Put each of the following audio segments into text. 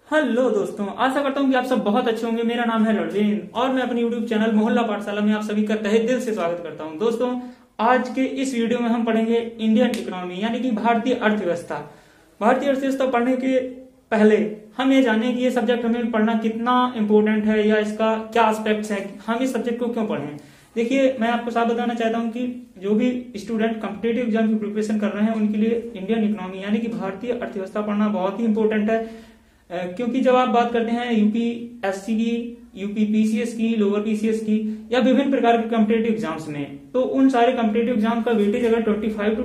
Hello दोस्तों, आशा करता हूँ कि आप सब बहुत अच्छे होंगे। मेरा नाम है रणवीर और मैं अपने यूट्यूब चैनल मोहल्ला पाठशाला में आप सभी का तहे दिल से स्वागत करता हूँ। दोस्तों, आज के इस वीडियो में हम पढ़ेंगे इंडियन इकोनॉमी यानी कि भारतीय अर्थव्यवस्था। भारतीय अर्थव्यवस्था पढ़ने के पहले हम ये जानें कि ये सब्जेक्ट हमें पढ़ना कितना इंपॉर्टेंट है या इसका क्या एस्पेक्ट्स है, हम इस सब्जेक्ट को क्यों पढ़ें। देखिए, मैं आपको साफ बताना चाहता हूँ कि जो भी स्टूडेंट कॉम्पिटेटिव एग्जाम की प्रिपरेशन कर रहे हैं उनके लिए इंडियन इकोनॉमी यानी कि भारतीय अर्थव्यवस्था पढ़ना बहुत ही इंपॉर्टेंट है। क्योंकि जब आप बात करते हैं यूपीएससी की, यूपी पीसीएस की, लोअर पीसीएस की या विभिन्न प्रकार के कॉम्पिटेटिव एग्जाम्स में, तो उन सारे कॉम्पिटेटिव एग्जाम का वेटेज अगर 25 to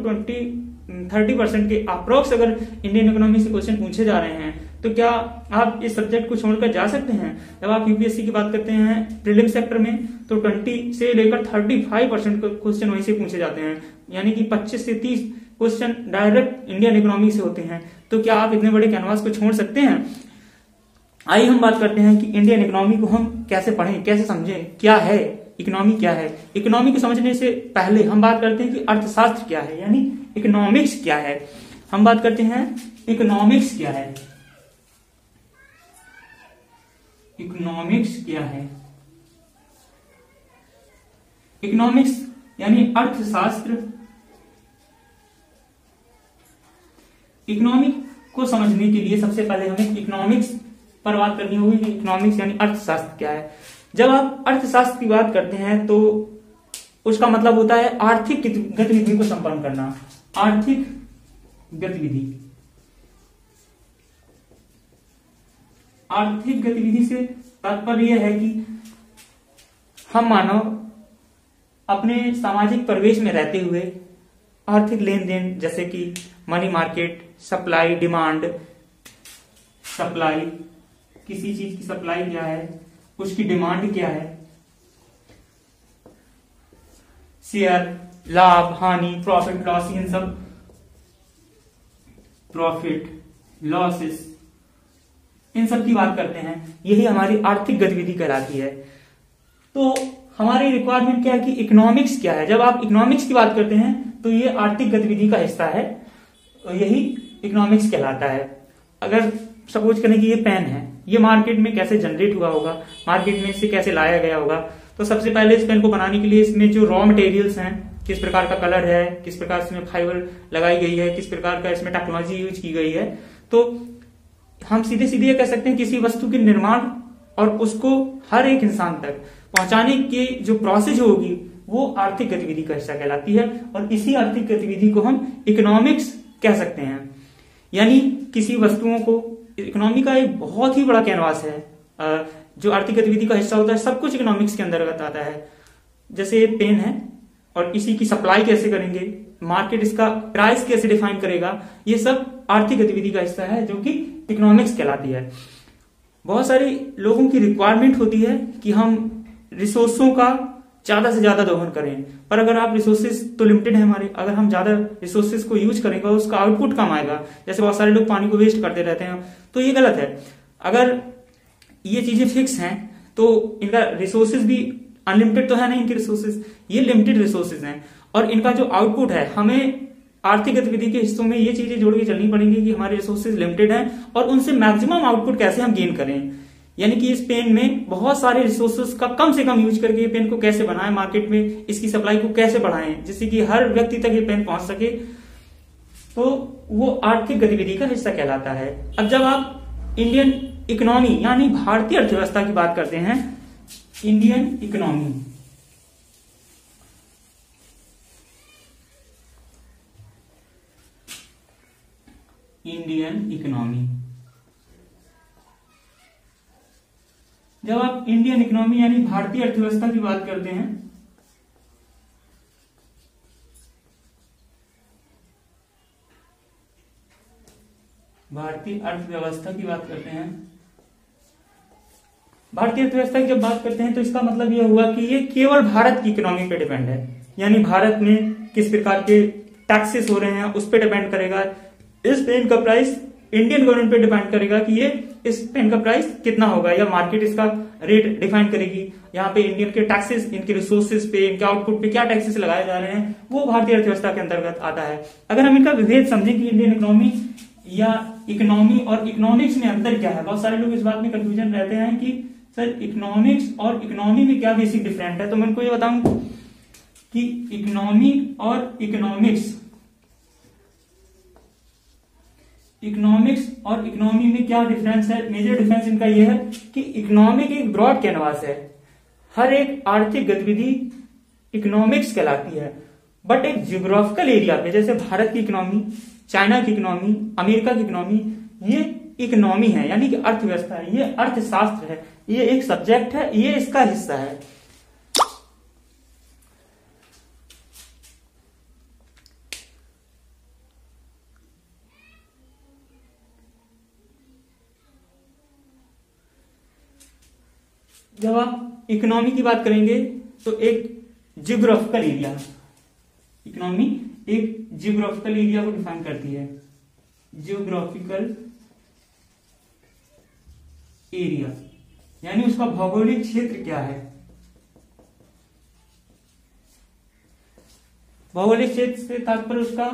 30% के अप्रोक्स अगर इंडियन इकोनॉमी से क्वेश्चन पूछे जा रहे हैं, तो क्या आप इस सब्जेक्ट को छोड़कर जा सकते हैं। जब आप यूपीएससी की बात करते हैं प्रीलिम सेक्टर में, तो 20 से लेकर 35% क्वेश्चन वहीं से पूछे जाते हैं, यानी कि 25 से 30 क्वेश्चन डायरेक्ट इंडियन इकोनॉमी से होते हैं। तो क्या आप इतने बड़े कैनवास को छोड़ सकते हैं। आइए हम बात करते हैं कि इंडियन इकोनॉमी को हम कैसे पढ़ें, कैसे समझें, क्या है इकोनॉमी, क्या है। इकोनॉमी को समझने से पहले हम बात करते हैं कि अर्थशास्त्र क्या है, यानी इकोनॉमिक्स क्या है। हम बात करते हैं इकोनॉमिक्स क्या है। इकोनॉमिक्स क्या है? इकोनॉमिक्स यानी अर्थशास्त्र। इकोनॉमिक को समझने के लिए सबसे पहले हमें इकोनॉमिक्स पर बात करनी होगी कि इकोनॉमिक्स यानी अर्थशास्त्र क्या है। जब आप अर्थशास्त्र की बात करते हैं तो उसका मतलब होता है आर्थिक गतिविधि को संपन्न करना। आर्थिक गतिविधि, आर्थिक गतिविधि से तात्पर्य यह है कि हम मानव अपने सामाजिक परिवेश में रहते हुए आर्थिक लेन देन, जैसे कि money market, supply demand, supply, किसी चीज की सप्लाई क्या है, उसकी डिमांड क्या है, शेयर, लाभ हानि, प्रॉफिट लॉस, इन सब प्रॉफिट लॉसेस, इन सब की बात करते हैं। यही हमारी आर्थिक गतिविधि कहलाती है। तो हमारी रिक्वायरमेंट क्या है कि इकोनॉमिक्स क्या है। जब आप इकोनॉमिक्स की बात करते हैं तो ये आर्थिक गतिविधि का हिस्सा है, यही इकोनॉमिक्स कहलाता है। अगर सपोज करें कि ये पेन है, ये मार्केट में कैसे जनरेट हुआ होगा, मार्केट में इसे कैसे लाया गया होगा, तो सबसे पहले इस पेन को बनाने के लिए इसमें जो रॉ मटेरियल्स हैं, किस प्रकार का कलर है, किस प्रकार इसमें फाइबर लगाई गई है, किस प्रकार का इसमें टेक्नोलॉजी यूज की गई है, तो हम सीधे सीधे ये कह सकते हैं किसी वस्तु के निर्माण और उसको हर एक इंसान तक पहुंचाने की जो प्रोसेस होगी वो आर्थिक गतिविधि का हिस्सा कहलाती है। और इसी आर्थिक गतिविधि को हम इकोनॉमिक्स कह सकते हैं। यानी किसी वस्तुओं को, इकोनॉमी का एक बहुत ही बड़ा कैनवास है जो आर्थिक गतिविधि का हिस्सा होता है, सब कुछ इकोनॉमिक्स के अंतर्गत आता है। जैसे ये पेन है और इसी की सप्लाई कैसे करेंगे, मार्केट इसका प्राइस कैसे डिफाइन करेगा, ये सब आर्थिक गतिविधि का हिस्सा है जो कि इकोनॉमिक्स कहलाती है। बहुत सारे लोगों की रिक्वायरमेंट होती है कि हम रिसोर्सों का ज्यादा से ज्यादा दोहन करें, पर अगर आप रिसोर्सेज तो लिमिटेड है हमारे, अगर हम ज्यादा रिसोर्सेज को यूज करेंगे उसका आउटपुट कम आएगा। जैसे बहुत सारे लोग पानी को वेस्ट करते रहते हैं, तो ये गलत है। अगर ये चीजें फिक्स हैं तो इनका रिसोर्सेज भी अनलिमिटेड तो है नहीं, इनके रिसोर्सेज ये लिमिटेड रिसोर्सेज हैं, और इनका जो आउटपुट है, हमें आर्थिक गतिविधि के हिस्सों में ये चीजें जोड़ के चलनी पड़ेंगी कि हमारे रिसोर्सेज लिमिटेड हैं और उनसे मैक्सिमम आउटपुट कैसे हम गेन करें। यानी कि इस पेन में बहुत सारे रिसोर्सेज का कम से कम यूज करके ये पेन को कैसे बनाएं, मार्केट में इसकी सप्लाई को कैसे बढ़ाएं जिससे कि हर व्यक्ति तक ये पेन पहुंच सके, तो वो आर्थिक गतिविधि का हिस्सा कहलाता है। अब जब आप इंडियन इकोनॉमी यानी भारतीय अर्थव्यवस्था की बात करते हैं, इंडियन इकोनॉमी, इंडियन इकोनॉमी, जब आप इंडियन इकोनॉमी यानी भारतीय अर्थव्यवस्था की बात करते हैं, भारतीय अर्थव्यवस्था की बात करते हैं, भारतीय अर्थव्यवस्था की जब बात करते हैं तो इसका मतलब यह हुआ कि ये केवल भारत की इकोनॉमी पे डिपेंड है। यानी भारत में किस प्रकार के टैक्सेस हो रहे हैं उस पर डिपेंड करेगा। इस पेन का प्राइस इंडियन गवर्नमेंट पे डिपेंड करेगा कि ये इस पेन का प्राइस कितना होगा, या मार्केट इसका रेट डिफाइन करेगी। यहाँ पे इंडियन के टैक्सेस, इनके रिसोर्सेज पे, इनके आउटपुट पे क्या टैक्सेस लगाए जा रहे हैं, वो भारतीय अर्थव्यवस्था के अंतर्गत आता है। अगर हम इनका विभेद समझें कि इंडियन इकोनॉमी या इकोनॉमी और इकोनॉमिक्स में अंतर क्या है। बहुत सारे लोग इस बात में कंफ्यूजन रहते हैं कि सर इकोनॉमिक्स और इकोनॉमी में क्या बेसिक डिफरेंट है। तो मैं उनको ये बताऊं कि इकोनॉमी और इकोनॉमिक्स और इकोनॉमी में क्या डिफरेंस है। मेजर डिफरेंस इनका यह है कि इकोनॉमिक एक ब्रॉड कैनवास है, हर एक आर्थिक गतिविधि इकोनॉमिक्स कहलाती है, बट एक जियोग्राफिकल एरिया पे, जैसे भारत की इकोनॉमी, चाइना की इकोनॉमी, अमेरिका की इकोनॉमी, ये इकोनॉमी है यानी कि अर्थव्यवस्था है, ये अर्थशास्त्र है, ये एक सब्जेक्ट है, ये इसका हिस्सा है। जब आप इकोनॉमी की बात करेंगे तो एक जियोग्राफिकल एरिया, इकोनॉमी एक जियोग्राफिकल एरिया को डिफाइन करती है, जियोग्राफिकल एरिया यानी उसका भौगोलिक क्षेत्र क्या है। भौगोलिक क्षेत्र से तात्पर्य उसका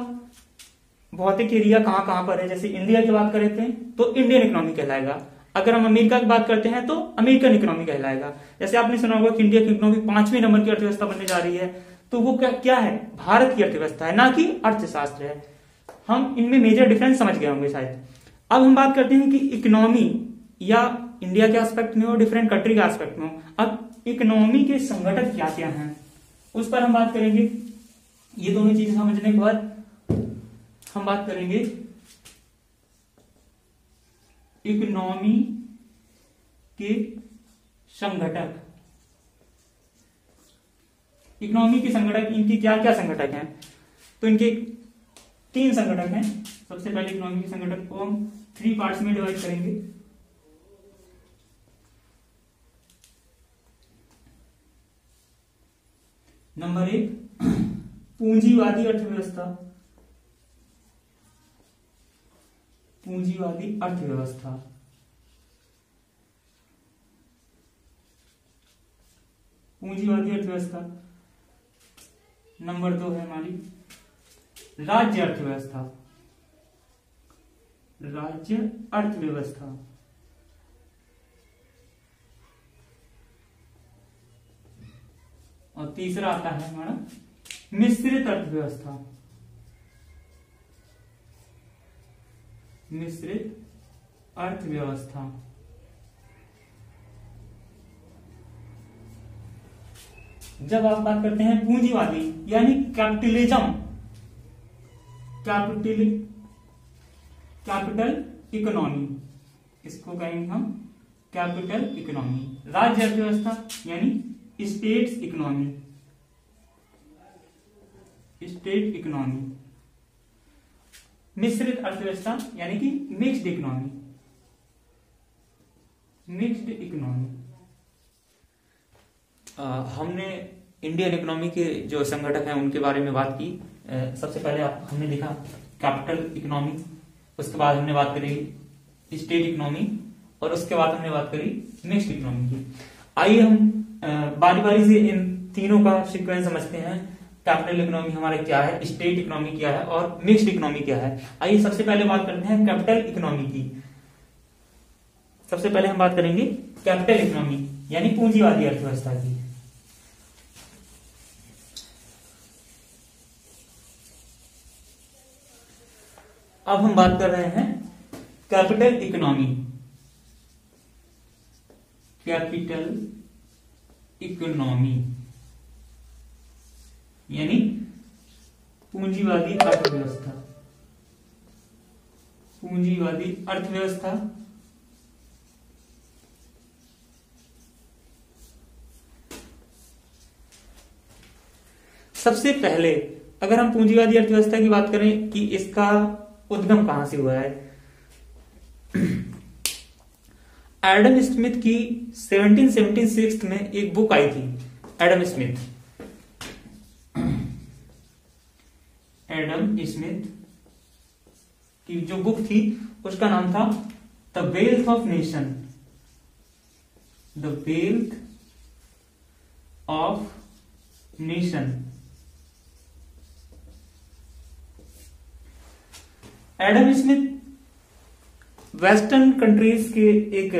भौतिक एरिया कहां कहां पर है। जैसे इंडिया की बात करते हैं तो इंडियन इकोनॉमी कहलाएगा, अगर हम अमेरिका की बात करते हैं तो अमेरिकन इकोनॉमी कहलाएगा। जैसे आपने सुना होगा कि इंडिया की इकोनॉमी 5वें नंबर की अर्थव्यवस्था बनने जा रही है, तो वो क्या है, भारत की अर्थव्यवस्था है, ना कि अर्थशास्त्र है। हम इनमें मेजर डिफरेंस समझ गए होंगे शायद। अब हम बात करते हैं कि इकोनॉमी या इंडिया के एस्पेक्ट में हो, डिफरेंट कंट्री के एस्पेक्ट में हो। अब इकोनॉमी के संगठन क्या क्या हैं उस पर हम बात करेंगे। ये दोनों चीजें समझने के बाद हम बात करेंगे इकोनॉमी के संगठक। इकोनॉमी के संगठक, इनके क्या क्या संगठक हैं, तो इनके 3 संगठक हैं। सबसे पहले इकोनॉमी के संगठक को हम 3 पार्ट्स में डिवाइड करेंगे। नंबर 1 पूंजीवादी अर्थव्यवस्था। पूंजीवादी अर्थव्यवस्था, पूंजीवादी अर्थव्यवस्था। नंबर 2 है हमारी राज्य अर्थव्यवस्था, राज्य अर्थव्यवस्था। और तीसरा आता है हमारा मिश्रित अर्थव्यवस्था, मिश्रित अर्थव्यवस्था। जब आप बात करते हैं पूंजीवादी यानी कैपिटलिज्म, कैपिटल इकोनॉमी, इसको कहेंगे हम कैपिटल इकोनॉमी। राज्य अर्थव्यवस्था यानी स्टेट्स इकोनॉमी, स्टेट इकोनॉमी। मिश्रित अर्थव्यवस्था यानी कि मिक्स्ड इकोनॉमी, मिक्स्ड इकोनॉमी। हमने इंडियन इकोनॉमी के जो संगठक हैं उनके बारे में बात की। सबसे पहले हमने देखा कैपिटल इकोनॉमी, उसके बाद हमने बात करी स्टेट इकोनॉमी, और उसके बाद हमने बात करी मिक्स्ड इकोनॉमी की। आइए हम बारी बारी से इन तीनों का सीक्वेंस समझते हैं। कैपिटल इकोनॉमी हमारा क्या है, स्टेट इकोनॉमी क्या है और मिक्स्ड इकोनॉमी क्या है। आइए सबसे पहले बात करते हैं कैपिटल इकोनॉमी की। सबसे पहले हम बात करेंगे कैपिटल इकोनॉमी यानी पूंजीवादी अर्थव्यवस्था की। अब हम बात कर रहे हैं कैपिटल इकोनॉमी, कैपिटल इकोनॉमी यानी पूंजीवादी अर्थव्यवस्था, पूंजीवादी अर्थव्यवस्था। सबसे पहले अगर हम पूंजीवादी अर्थव्यवस्था की बात करें कि इसका उद्गम कहां से हुआ है, एडम स्मिथ की 1776 में एक बुक आई थी। एडम स्मिथ की जो बुक थी उसका नाम था the wealth of nation, the wealth of nation. Adam Smith western countries के एक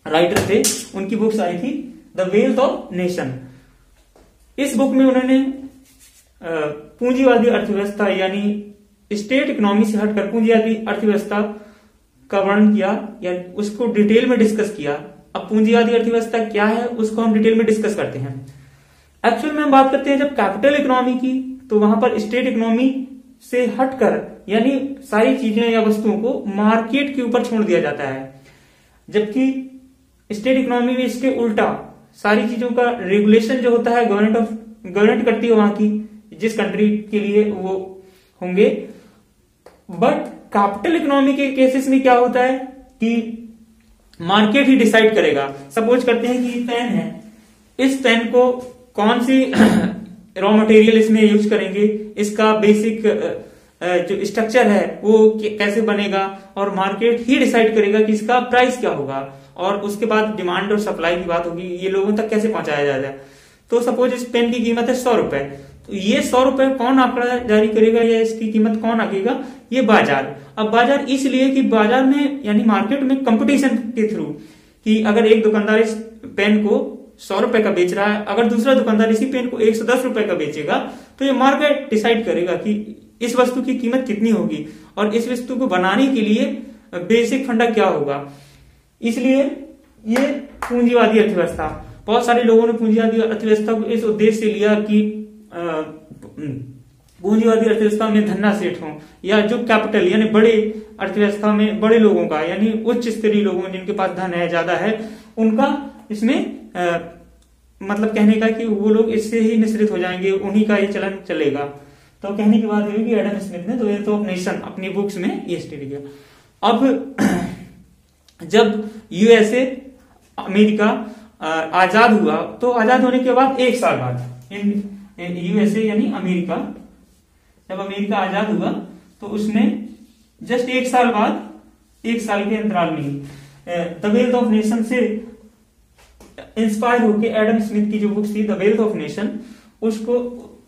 राइटर थे, उनकी बुक्स आई थी द वेल्थ ऑफ नेशन। इस बुक में उन्होंने पूंजीवादी अर्थव्यवस्था यानी स्टेट इकोनॉमी से हटकर पूंजीवादी अर्थव्यवस्था का वर्णन किया या उसको डिटेल में डिस्कस किया। अब पूंजीवादी अर्थव्यवस्था क्या है उसको हम डिटेल में डिस्कस करते हैं। एक्चुअल में हम बात करते हैं जब कैपिटल इकोनॉमी की, तो वहां पर स्टेट इकोनॉमी से हटकर यानी सारी चीजें या वस्तुओं को मार्केट के ऊपर छोड़ दिया जाता है, जबकि स्टेट इकोनॉमी में इसके उल्टा सारी चीजों का रेगुलेशन जो होता है गवर्नमेंट करती है वहां की, जिस कंट्री के लिए वो होंगे। बट कैपिटल इकोनॉमी के केसेस में क्या होता है कि मार्केट ही डिसाइड करेगा। सपोज करते हैं कि पेन है, इस पेन को कौन सी रॉ मटेरियल इसमें यूज करेंगे, इसका बेसिक जो स्ट्रक्चर है वो कैसे बनेगा, और मार्केट ही डिसाइड करेगा कि इसका प्राइस क्या होगा, और उसके बाद डिमांड और सप्लाई की बात होगी, ये लोगों तक कैसे पहुंचाया जाता है। तो सपोज इस पेन की कीमत है 100 रुपए, तो ये 100 रुपए कौन आंकड़ा जारी करेगा या इसकी कीमत कौन आंकेगा, ये बाजार। अब बाजार इसलिए कि बाजार में यानी मार्केट में कंपटीशन के थ्रू, कि अगर एक दुकानदार इस पेन को 100 रुपए का बेच रहा है, अगर दूसरा दुकानदार इसी पेन को 110 रुपए का बेचेगा, तो ये मार्केट डिसाइड करेगा कि इस वस्तु की कीमत कितनी होगी और इस वस्तु को बनाने के लिए बेसिक फंडा क्या होगा। इसलिए ये पूंजीवादी अर्थव्यवस्था, बहुत सारे लोगों ने पूंजीवादी अर्थव्यवस्था को इस उद्देश्य से लिया कि पूंजीवादी अर्थव्यवस्था में धन्ना सेठ हो, या जो कैपिटल यानी बड़े अर्थव्यवस्था में बड़े लोगों का यानी उच्च स्तरीय लोगों जिनके पास धन है, ज्यादा है, उनका इसमें मतलब कहने का कि वो लोग इससे ही निश्चित हो जाएंगे, उन्हीं का ये चलन चलेगा। तो कहने की बात है कि एडम स्मिथ ने द वेल्थ ऑफ नेशन अपनी बुक्स में ये स्टडी किया। अब जब यूएसए अमेरिका आजाद हुआ, तो आजाद होने के बाद 1 साल बाद यूएसए यानी अमेरिका, जब अमेरिका आजाद हुआ तो उसने जस्ट 1 साल बाद, 1 साल के अंतराल में द वेल्थ ऑफ नेशन से इंस्पायर होके एडम स्मिथ की जो बुक थी द वेल्थ ऑफ नेशन, उसको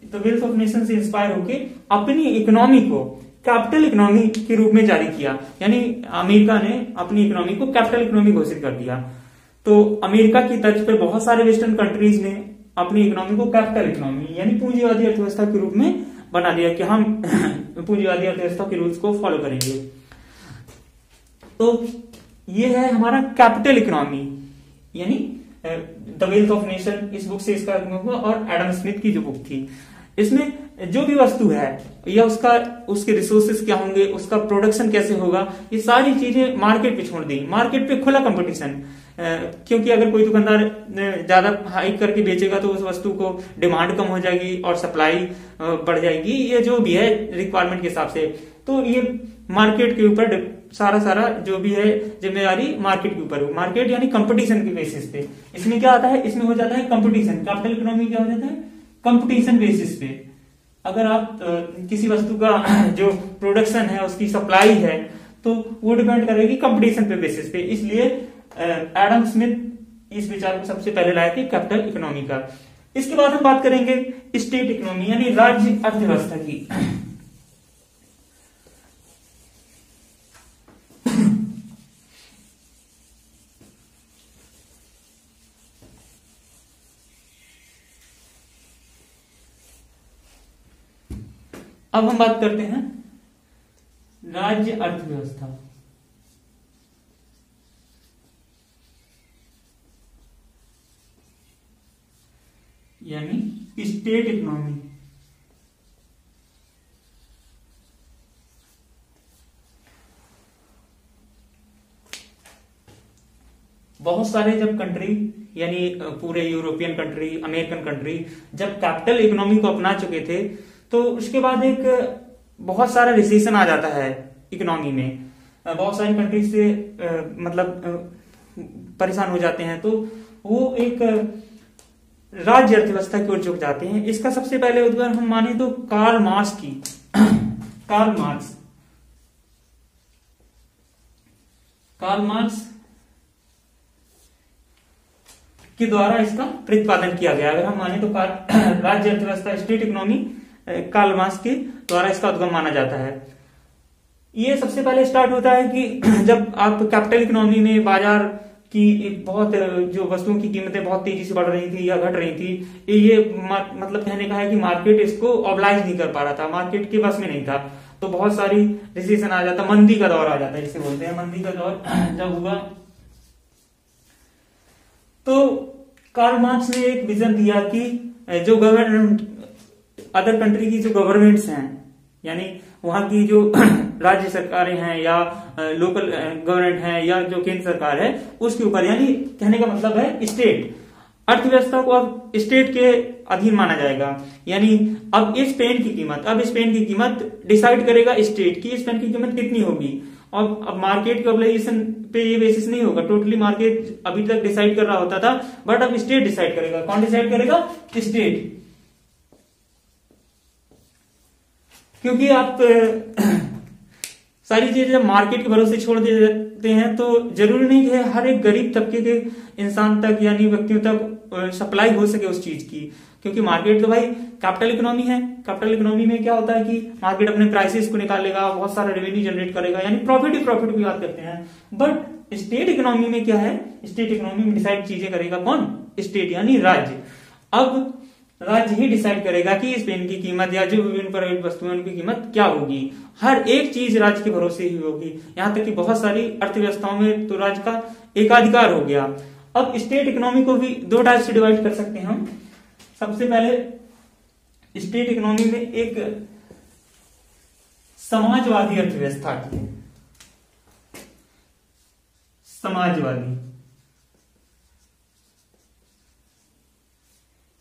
द वेल्थ ऑफ नेशन से इंस्पायर होके अपनी इकोनॉमी को कैपिटल इकोनॉमी के रूप में जारी किया। यानी अमेरिका ने अपनी इकोनॉमी को कैपिटल इकोनॉमी घोषित कर दिया। तो अमेरिका की तर्ज पर बहुत सारे वेस्टर्न कंट्रीज ने अपनी इकोनॉमी को कैपिटल इकोनॉमी यानी पूंजीवादी अर्थव्यवस्था के रूप में बना दिया कि हम पूंजीवादी अर्थव्यवस्था के रूल्स को फॉलो करेंगे। तो ये है हमारा कैपिटल इकोनॉमी यानी द वेल्थ ऑफ नेशन, इस बुक से इसका हुआ, और एडम स्मिथ की जो बुक थी, इसमें जो भी वस्तु है या उसके रिसोर्सेस क्या होंगे, उसका प्रोडक्शन कैसे होगा, ये सारी चीजें मार्केट पे छोड़ दी। मार्केट पे खुला कंपटीशन, क्योंकि अगर कोई दुकानदार ज्यादा हाइक करके बेचेगा तो उस वस्तु को डिमांड कम हो जाएगी और सप्लाई बढ़ जाएगी, ये जो भी है रिक्वायरमेंट के हिसाब से। तो ये मार्केट के ऊपर सारा जो भी है जिम्मेदारी मार्केट के ऊपर हो। मार्केट यानी कंपटीशन के बेसिस पे। इसमें क्या आता है, इसमें हो जाता है कंपटीशन। कैपिटल इकोनॉमी क्या हो जाता है, कंपटीशन बेसिस पे। अगर आप किसी वस्तु का जो प्रोडक्शन है उसकी सप्लाई है तो वो डिपेंड करेगी कंपटीशन पे बेसिस पे। इसलिए एडम स्मिथ इस विचार को सबसे पहले लाए थे कैपिटल इकोनॉमी का। इसके बाद हम बात करेंगे स्टेट इकोनॉमी यानी राज्य अर्थव्यवस्था की। अब हम बात करते हैं राज्य अर्थव्यवस्था यानी स्टेट इकोनॉमी। बहुत सारे जब कंट्री यानी पूरे यूरोपियन कंट्री, अमेरिकन कंट्री जब कैपिटल इकोनॉमी को अपना चुके थे तो उसके बाद एक बहुत सारा रिसेशन आ जाता है इकोनॉमी में। बहुत सारी कंट्री से मतलब परेशान हो जाते हैं, तो वो एक राज्य अर्थव्यवस्था की ओर झुक जाते हैं। इसका सबसे पहले उदाहरण हम माने तो कार्ल मार्क्स की। कार्ल मार्क्स के द्वारा इसका प्रतिपादन किया गया। अगर हम माने तो राज्य अर्थव्यवस्था स्टेट इकोनॉमी कार्ल मार्क्स के द्वारा इसका उद्गम माना जाता है। ये सबसे पहले स्टार्ट होता है कि जब आप कैपिटल इकोनॉमी में बाजार की बहुत जो वस्तुओं की कीमतें बहुत तेजी से बढ़ रही थी या घट रही थी, ये मतलब कहने का है कि मार्केट इसको ऑब्लाइज नहीं कर पा रहा था, मार्केट के बस में नहीं था, तो बहुत सारी रिसेशन आ जाता, मंदी का दौर आ जाता है, जिसे बोलते हैं मंदी का दौर जब हुआ तो कार्ल मार्क्स ने एक विजन दिया कि जो गवर्नमेंट अदर कंट्री की जो गवर्नमेंट्स हैं, यानी वहां की जो राज्य सरकारें हैं या लोकल गवर्नमेंट है या जो केंद्र सरकार है उसके ऊपर, यानी कहने का मतलब है स्टेट अर्थव्यवस्था को अब स्टेट के अधीन माना जाएगा। यानी अब इस पेन की कीमत डिसाइड करेगा स्टेट की इस पेन की कीमत कितनी होगी। अब मार्केट के ऑब्लिगेशन पे ये बेसिस नहीं होगा, टोटली मार्केट अभी तक डिसाइड कर रहा होता था, बट अब स्टेट डिसाइड करेगा। कौन डिसाइड करेगा? स्टेट। क्योंकि आप सारी चीजें जब मार्केट के भरोसे छोड़ देते हैं तो जरूरी नहीं है हर एक गरीब तबके के इंसान तक यानी व्यक्तियों तक सप्लाई हो सके उस चीज की, क्योंकि मार्केट तो भाई कैपिटल इकोनॉमी है। कैपिटल इकोनॉमी में क्या होता है कि मार्केट अपने प्राइसेस को निकालेगा, बहुत सारा रेवेन्यू जनरेट करेगा, यानी प्रॉफिट की बात करते हैं। बट स्टेट इकोनॉमी में क्या है? स्टेट इकोनॉमी में डिसाइड चीजें करेगा कौन? स्टेट यानी राज्य। अब राज्य ही डिसाइड करेगा कि इस पेन की कीमत या जो विभिन्न प्राइवेट वस्तुएं उनकी कीमत क्या होगी। हर एक चीज राज्य के भरोसे ही होगी, यहां तक कि बहुत सारी अर्थव्यवस्थाओं में तो राज्य का एकाधिकार हो गया। अब स्टेट इकोनॉमी को भी दो टाइप से डिवाइड कर सकते हैं हम। सबसे पहले स्टेट इकोनॉमी में एक समाजवादी अर्थव्यवस्था आती है।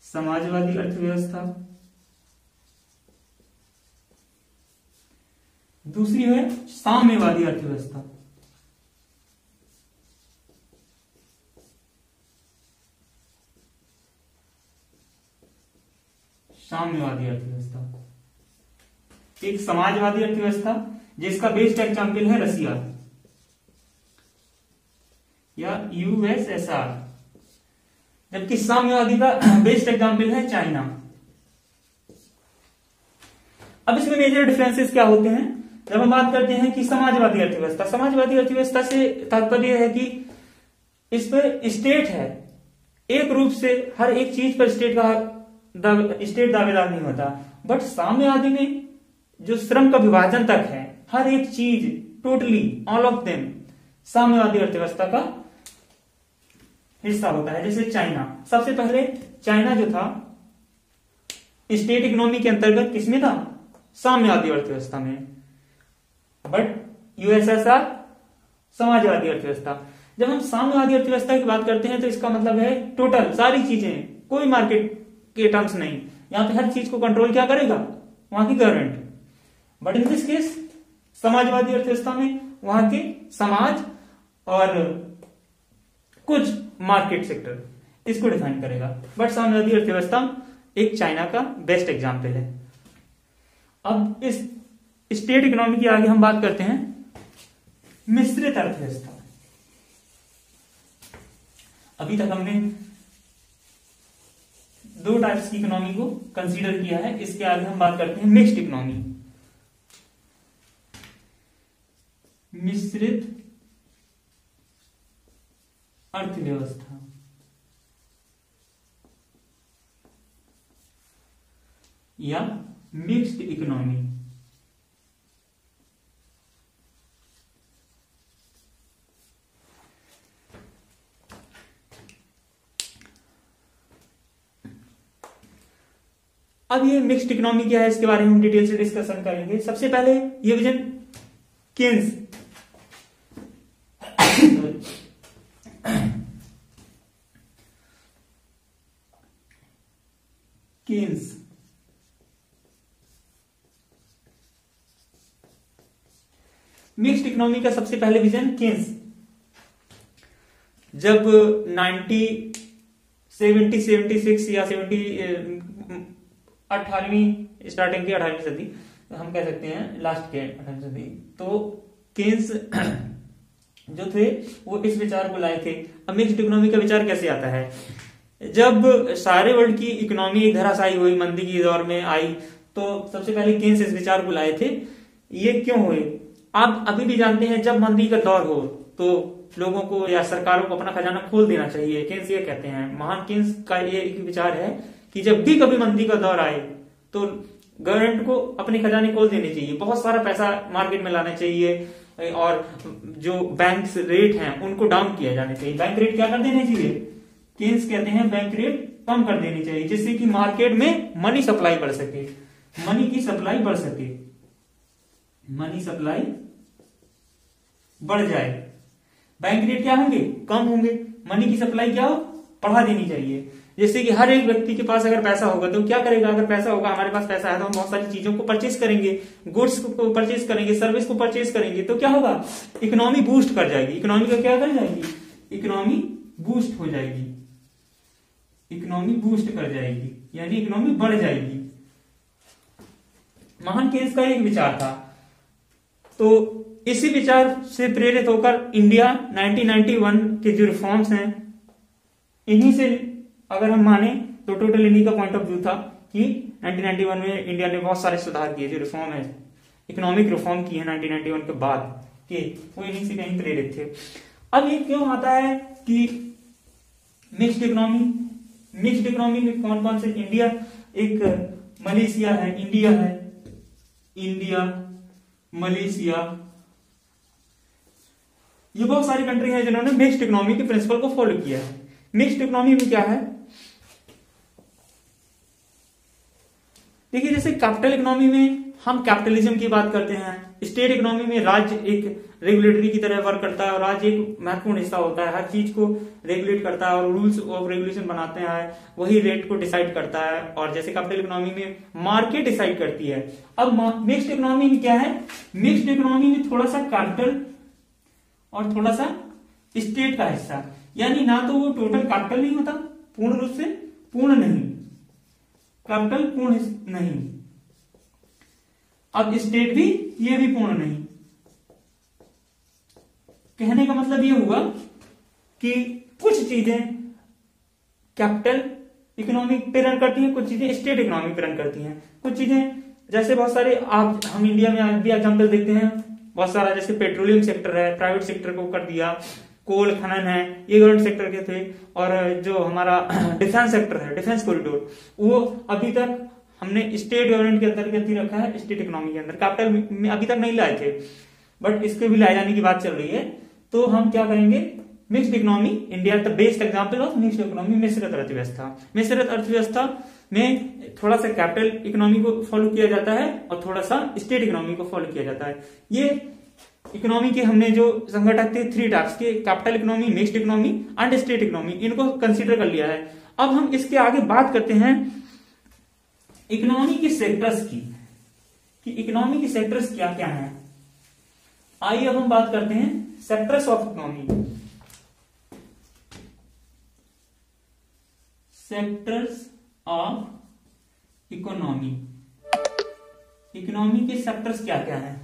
समाजवादी अर्थव्यवस्था। दूसरी है साम्यवादी अर्थव्यवस्था। साम्यवादी अर्थव्यवस्था एक समाजवादी अर्थव्यवस्था जिसका बेस्ट एग्जाम्पल है रसिया या यूएसएसआर, जबकि साम्यवादी का बेस्ट एग्जाम्पल है चाइना। अब इसमें मेजर डिफरेंसेस क्या होते हैं? जब हम बात करते हैं कि समाजवादी अर्थव्यवस्था से तात्पर्य है कि इस पर स्टेट है, एक रूप से हर एक चीज पर स्टेट दावेदार नहीं होता। बट साम्यवादी में जो श्रम का विभाजन तक है, हर एक चीज टोटली ऑल ऑफ देम साम्यवादी अर्थव्यवस्था का हिस्सा होता है। जैसे चाइना, सबसे पहले चाइना जो था स्टेट इकोनॉमी के अंतर्गत किसमें था? साम्यवादी अर्थव्यवस्था में। बट यूएसएसआर समाजवादी अर्थव्यवस्था। जब हम साम्यवादी अर्थव्यवस्था की बात करते हैं तो इसका मतलब है टोटल सारी चीजें, कोई मार्केट के टर्म्स नहीं, यहां पे हर चीज को कंट्रोल क्या करेगा? वहां की government. But in this case Samajwadi अर्थव्यवस्था में वहां के समाज और कुछ मार्केट सेक्टर इसको डिफाइन करेगा। बट साम्यवादी अर्थव्यवस्था एक चाइना का बेस्ट एग्जाम्पल है। अब इस स्टेट इकोनॉमी की आगे हम बात करते हैं मिश्रित अर्थव्यवस्था। अभी तक हमने दो टाइप्स की इकोनॉमी को कंसीडर किया है, इसके आगे हम बात करते हैं मिक्स्ड इकोनॉमी। मिश्रित अर्थव्यवस्था या मिक्स्ड इकोनॉमी। अब ये मिक्स्ड इकोनॉमी क्या है इसके बारे में हम डिटेल से डिस्कशन करेंगे। सबसे पहले ये विजन केन्स मिक्स्ड इकोनॉमी का सबसे पहले विजन केन्स जब 1976 या 18वीं स्टार्टिंग की 18वीं सदी हम कह सकते हैं, लास्ट के 18वीं सदी, तो केन्स जो थे वो इस विचार को लाए थे। अब मिक्स्ड इकोनॉमी का विचार कैसे आता है? जब सारे वर्ल्ड की इकोनॉमी एक धराशायी हुई, मंदी की दौर में आई, तो सबसे पहले केन्स इस विचार को लाए थे। ये क्यों हुए? आप अभी भी जानते हैं जब मंदी का दौर हो तो लोगों को या सरकारों को अपना खजाना खोल देना चाहिए। केन्स ये कहते हैं, महान केन्स का ये एक विचार है कि जब भी कभी मंदी का दौर आए तो गवर्नमेंट को अपने खजाने खोल देने चाहिए, बहुत सारा पैसा मार्केट में लाना चाहिए और जो बैंक रेट हैं उनको डाउन किया जाना चाहिए। बैंक रेट क्या कर देने चाहिए? केन्स कहते हैं बैंक रेट कम कर देनी चाहिए, जिससे कि मार्केट में मनी सप्लाई बढ़ सके, मनी की सप्लाई बढ़ सके, मनी सप्लाई बढ़ जाए। बैंक रेट क्या होंगे? कम होंगे। मनी की सप्लाई क्या हो? बढ़ा देनी चाहिए, जैसे कि हर एक व्यक्ति के पास अगर पैसा होगा तो क्या करेगा? अगर पैसा होगा, हमारे पास पैसा है तो हम बहुत सारी चीजों को परचेज करेंगे, गुड्स को परचेज करेंगे, सर्विस को परचेज करेंगे, तो क्या होगा? इकोनॉमी बूस्ट कर जाएगी। इकोनॉमी का क्या कर जाएगी? इकोनॉमी बूस्ट हो जाएगी, इकोनॉमी बूस्ट कर जाएगी, यानी इकोनॉमी बढ़ जाएगी। महान केन्स का एक विचार था। तो इसी विचार से प्रेरित होकर इंडिया 1991 के जो रिफॉर्म्स हैं, इन्हीं से अगर हम माने तो टोटल इंडिया का पॉइंट ऑफ व्यू था कि 1991 में इंडिया ने बहुत सारे सुधार किए, जो रिफॉर्म है, इकोनॉमिक रिफॉर्म की है 1991 के बाद के, वो इन्हीं से कहीं प्रेरित थे। अब ये क्यों आता है कि मिक्स्ड इकोनॉमी? मिक्स्ड इकोनॉमी में कौन कौन से? इंडिया, एक मलेशिया है, इंडिया है, इंडिया, मलेशिया, ये बहुत सारी कंट्री है जिन्होंने मिक्स्ड इकोनॉमी के प्रिंसिपल को फॉलो किया है। मिक्स्ड इकोनॉमी में क्या है? देखिए, जैसे कैपिटल इकोनॉमी में हम कैपिटलिज्म की बात करते हैं, स्टेट इकोनॉमी में राज्य एक रेगुलेटरी की तरह वर्क करता है और राज्य एक महत्वपूर्ण हिस्सा होता है, हर चीज को रेगुलेट करता है और रूल्स ऑफ रेगुलेशन बनाते हैं, वही रेट को डिसाइड करता है। और जैसे कैपिटल इकोनॉमी में मार्केट डिसाइड करती है। अब मिक्स्ड इकोनॉमी में क्या है? मिक्स्ड इकोनॉमी में थोड़ा सा कैपिटल और थोड़ा सा स्टेट का हिस्सा, यानी ना तो वो टोटल कैपिटल नहीं होता, पूर्ण रूप से पूर्ण नहीं, कैपिटल पूर्ण नहीं, अब स्टेट भी, ये भी पूर्ण नहीं। कहने का मतलब ये हुआ कि कुछ चीजें कैपिटल इकोनॉमी पे रन करती हैं, कुछ चीजें स्टेट इकोनॉमी पे रन करती हैं। कुछ चीजें जैसे बहुत सारे आप हम इंडिया में भी एग्जाम्पल देखते हैं, बहुत सारा जैसे पेट्रोलियम सेक्टर है, प्राइवेट सेक्टर को कर दिया, कोल खनन है, ये गवर्नमेंट सेक्टर के थे। और जो हमारा डिफेंस सेक्टर है, डिफेंस कॉरिडोर, वो अभी तक हमने स्टेट गवर्नमेंट के अंतर्गत ही रखा है, स्टेट इकोनॉमी के अंदर, कैपिटल में अभी तक नहीं लाए थे, बट इसके भी लाए जाने की बात चल रही है। तो हम क्या करेंगे? Mixed economy, India the best example of mixed economy, मिश्रित अर्थव्यवस्था। मिश्रित अर्थव्यवस्था में थोड़ा सा कैपिटल इकोनॉमी को फॉलो किया जाता है और थोड़ा सा स्टेट इकोनॉमी को फॉलो किया जाता है। ये इकोनॉमी के हमने जो संगठक थे 3 टाइप्स के, capital economy, mixed economy and state economy, इनको कंसीडर कर लिया है। अब हम इसके आगे बात करते हैं इकोनॉमी के सेक्टर्स की, कि इकोनॉमी के सेक्टर्स क्या क्या हैं। आइए अब हम बात करते हैं sectors of economy. Sectors of economy, economy के सेक्टर्स क्या क्या हैं?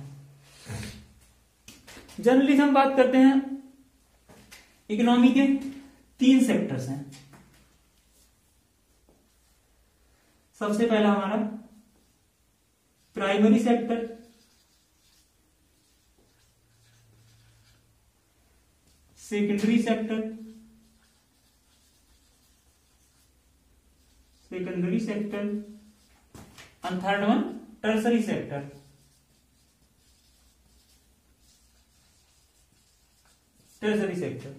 जनरली हम बात करते हैं इकोनॉमी के 3 सेक्टर्स हैं। सबसे पहला हमारा primary sector, secondary sector, secondary sector, and third one tertiary sector. Tertiary sector,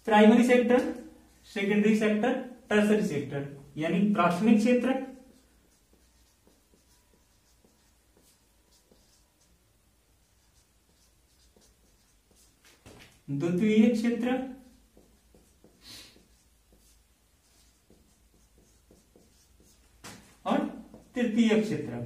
primary sector, secondary sector, tertiary sector, यानी प्राथमिक क्षेत्र, द्वितीय क्षेत्र और तृतीय क्षेत्र।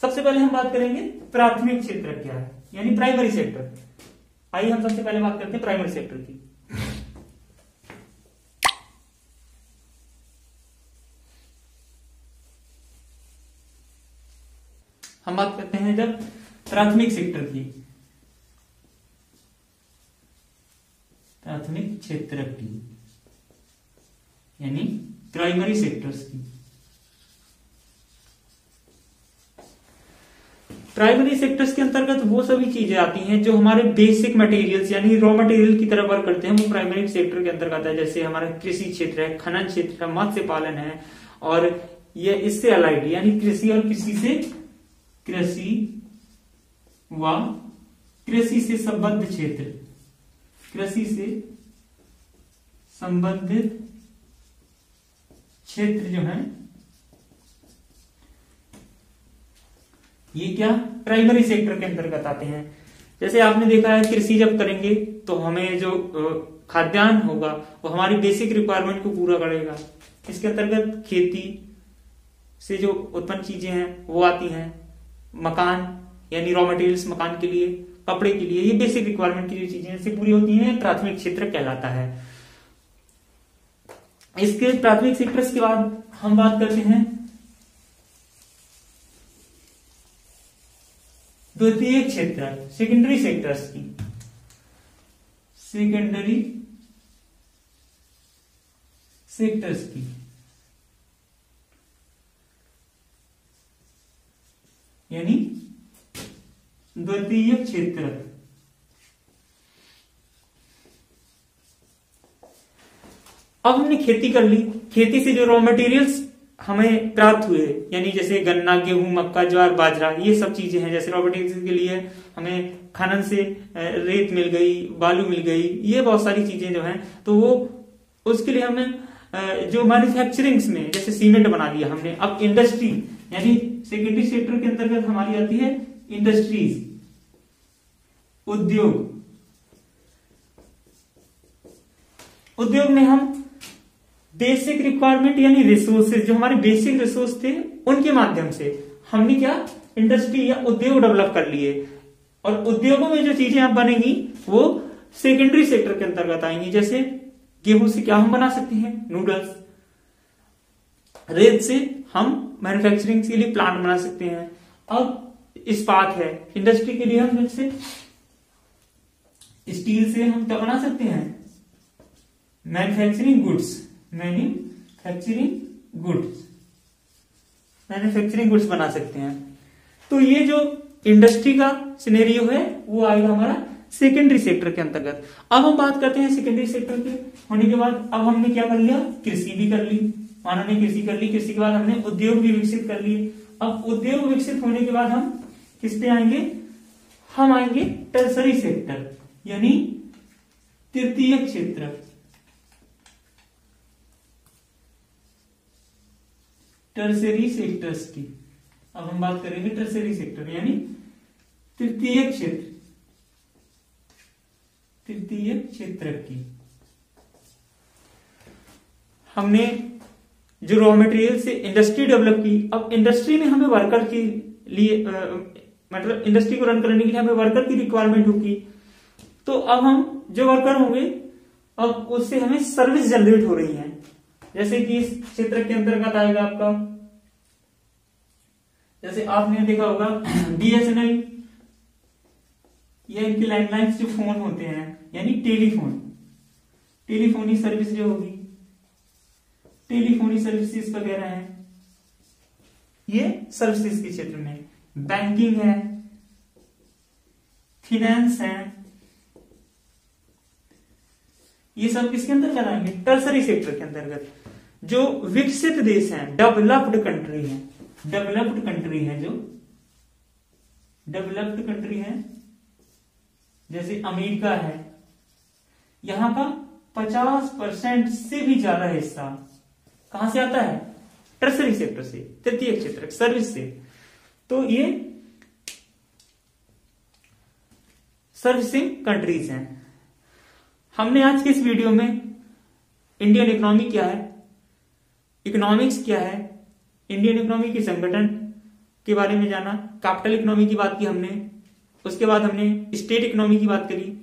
सबसे पहले हम बात करेंगे प्राथमिक क्षेत्र क्या है, यानी प्राइमरी सेक्टर। आइए हम सबसे पहले बात करते हैं प्राइमरी सेक्टर की। हम बात करते हैं जब प्राथमिक सेक्टर की, प्राथमिक क्षेत्र की, यानी प्राइमरी सेक्टर्स की। प्राइमरी सेक्टर्स के अंतर्गत वो सभी चीजें आती हैं जो हमारे बेसिक मटेरियल्स यानी रॉ मटेरियल की तरह वर्क करते हैं, वो प्राइमरी सेक्टर के अंतर्गत आता है। जैसे हमारा कृषि क्षेत्र है, खनन क्षेत्र है, मत्स्य पालन है, और ये इससे अलाइड यानी कृषि और कृषि से संबद्ध क्षेत्र, कृषि से संबंधित क्षेत्र जो है ये क्या प्राइमरी सेक्टर के अंतर्गत आते हैं। जैसे आपने देखा है कृषि जब करेंगे तो हमें जो खाद्यान्न होगा वो हमारी बेसिक रिक्वायरमेंट को पूरा करेगा। इसके अंतर्गत खेती से जो उत्पन्न चीजें हैं वो आती हैं, मकान यानी रॉ मटेरियल्स मकान के लिए, कपड़े के लिए, ये बेसिक रिक्वायरमेंट की जो चीजें इससे पूरी होती हैं प्राथमिक क्षेत्र कहलाता है। इसके प्राथमिक सेक्टर्स के बाद हम बात करते हैं द्वितीयक क्षेत्र, सेकेंडरी सेक्टर्स की। सेकेंडरी सेक्टर्स की यानी द्वितीयक क्षेत्र। अब हमने खेती कर ली, खेती से जो रॉ मटेरियल्स हमें प्राप्त हुए यानी जैसे गन्ना, गेहूं, मक्का, ज्वार, बाजरा, ये सब चीजें हैं। जैसे रॉ मटेरियल्स के लिए हमें खनन से रेत मिल गई, बालू मिल गई, ये बहुत सारी चीजें जो हैं, तो वो उसके लिए हमें जो मैन्युफैक्चरिंग्स में जैसे सीमेंट बना लिया हमने। अब इंडस्ट्री यानी सेकेंडरी सेक्टर के अंतर्गत हमारी आती है इंडस्ट्रीज, उद्योग। उद्योग में हम बेसिक रिक्वायरमेंट यानी रिसोर्सेज, जो हमारे बेसिक रिसोर्स थे उनके माध्यम से हमने क्या इंडस्ट्री या उद्योग डेवलप कर लिए, और उद्योगों में जो चीजें आप बनेंगी वो सेकेंडरी सेक्टर के अंतर्गत आएंगी। जैसे गेहूं से क्या हम बना सकते हैं, नूडल्स। रेत से हम मैन्युफैक्चरिंग के लिए प्लांट बना सकते हैं। अब इस्पात है, इंडस्ट्री के लिए हम जैसे स्टील से हम क्या बना सकते हैं, मैन्युफैक्चरिंग गुड्स बना सकते हैं। तो ये जो इंडस्ट्री का सिनेरियो है वो आएगा हमारा सेकेंडरी सेक्टर के अंतर्गत। अब हम बात करते हैं सेकेंडरी सेक्टर के होने के बाद, अब हमने क्या कर लिया, कृषि भी कर ली, मानव ने कृषि कर ली, कृषि के बाद हमने उद्योग भी विकसित कर लिए। अब उद्योग विकसित होने के बाद हम किस पे आएंगे, हम आएंगे टर्सरी सेक्टर यानी तृतीयक क्षेत्र। टर्सरी सेक्टर्स की अब हम बात करेंगे, टर्सरी सेक्टर यानी तृतीयक क्षेत्र, तृतीयक क्षेत्र की। हमने जो रॉ मटेरियल से इंडस्ट्री डेवलप की। अब इंडस्ट्री में हमें वर्कर के लिए मतलब इंडस्ट्री को रन करने के लिए हमें वर्कर की रिक्वायरमेंट होगी। तो अब हम जो वर्कर होंगे अब उससे हमें सर्विस जनरेट हो रही है। जैसे कि इस क्षेत्र के अंतर्गत आएगा आपका, जैसे आपने देखा होगा बीएसएनएल या इनकी लैंडलाइंस जो फोन होते हैं यानी टेलीफोनी सर्विस जो होगी, टेलीफोनी सर्विसेज वगैरह हैं, ये सर्विसेज के क्षेत्र में। बैंकिंग है, फिनेंस है, ये सब किसके अंतर्गत आएंगे, टर्सरी सेक्टर के अंतर्गत। जो विकसित देश हैं, डेवलप्ड कंट्री हैं, डेवलप्ड कंट्री है जैसे अमेरिका है, यहां का 50% से भी ज्यादा हिस्सा कहां से आता है, टर्सरी सेक्टर से, तृतीय क्षेत्र सर्विस से। तो ये सर्विसिंग कंट्रीज हैं। हमने आज के इस वीडियो में इंडियन इकोनॉमी क्या है, इकोनॉमिक्स क्या है, इंडियन इकोनॉमी के संगठन के बारे में जाना, कैपिटल इकोनॉमी की बात की हमने, उसके बाद हमने स्टेट इकोनॉमी की बात करी,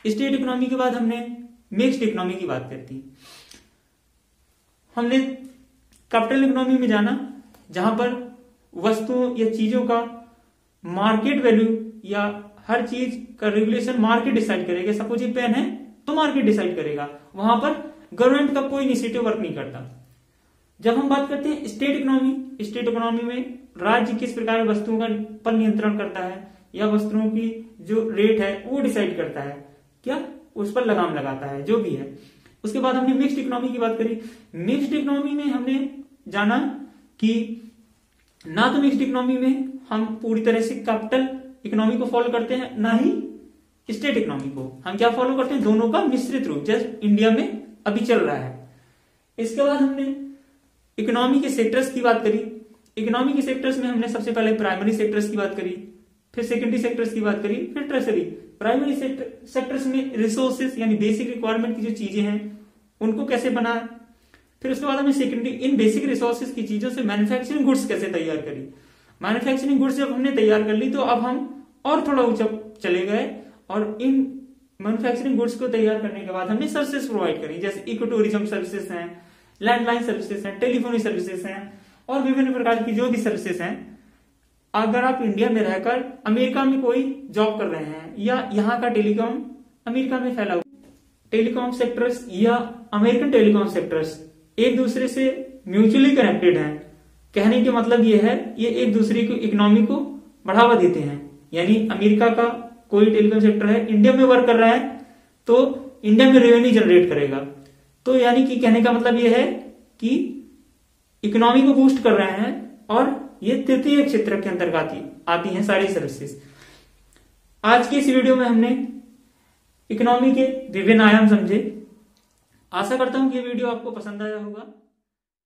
स्टेट इकोनॉमी के बाद हमने मिक्स्ड इकोनॉमी की बात करती। हमने कैपिटल इकोनॉमी में जाना जहां पर वस्तुओं या चीजों का मार्केट वैल्यू या हर चीज का रेगुलेशन मार्केट डिसाइड करेगा। सपोज ये पेन है तो मार्केट डिसाइड करेगा, वहां पर गवर्नमेंट का कोई इनिशिएटिव वर्क नहीं करता। जब हम बात करते हैं स्टेट इकोनॉमी में राज्य किस प्रकार की वस्तुओं का पर नियंत्रण करता है या वस्तुओं की जो रेट है वो डिसाइड करता है, क्या उस पर लगाम लगाता है, जो भी है। उसके बाद हमने मिक्स्ड इकोनॉमी की बात करी। मिक्स्ड इकोनॉमी में हमने जाना कि ना तो मिक्स्ड इकोनॉमी में हम पूरी तरह से कैपिटल इकोनॉमी को फॉलो करते हैं, ना ही स्टेट इकोनॉमी को। हम क्या फॉलो करते हैं, दोनों का मिश्रित रूप, जैसे इंडिया में अभी चल रहा है। इसके बाद हमने इकोनॉमी के सेक्टर्स की बात करी। इकोनॉमी के सेक्टर्स में हमने सबसे पहले प्राइमरी सेक्टर्स की बात करी, फिर सेकेंडरी सेक्टर्स की बात करी, फिर टर्सरी। प्राइमरी सेक्टर्स में रिसोर्सेस यानी बेसिक रिक्वायरमेंट की जो चीजें हैं उनको कैसे बनाए, फिर उसके बाद हमने सेकेंडरी इन बेसिक रिसोर्सेस की चीजों से मैन्युफैक्चरिंग गुड्स कैसे तैयार करी। मैन्युफैक्चरिंग गुड्स जब हमने तैयार कर ली तो अब हम और थोड़ा ऊंचा चले गए और इन मैन्युफैक्चरिंग गुड्स को तैयार करने के बाद हमने सर्विसेज प्रोवाइड करी, जैसे इको टूरिज्म सर्विसेज हैं, लैंडलाइन सर्विसेज हैं, टेलीफोनी सर्विसेज हैं और विभिन्न प्रकार की जो भी सर्विसेज हैं। अगर आप इंडिया में रहकर अमेरिका में कोई जॉब कर रहे हैं या यहाँ का टेलीकॉम अमेरिका में फैला हुआ, टेलीकॉम सेक्टर्स या अमेरिकन टेलीकॉम सेक्टर्स एक दूसरे से म्यूचुअली कनेक्टेड हैं। कहने के मतलब ये है, ये एक दूसरे को इकोनॉमी को बढ़ावा देते हैं। यानी अमेरिका का कोई टेलीकॉम सेक्टर है, इंडिया में वर्क कर रहा है तो इंडिया में रेवेन्यू जनरेट करेगा। तो यानी कि कहने का मतलब ये है कि इकोनॉमी को बूस्ट कर रहे हैं और ये तृतीय क्षेत्र के अंतर्गत आती हैं सारी सर्विसेज। आज की इस वीडियो में हमने इकोनॉमी के विभिन्न आयाम समझे। आशा करता हूं कि ये वीडियो आपको पसंद आया होगा।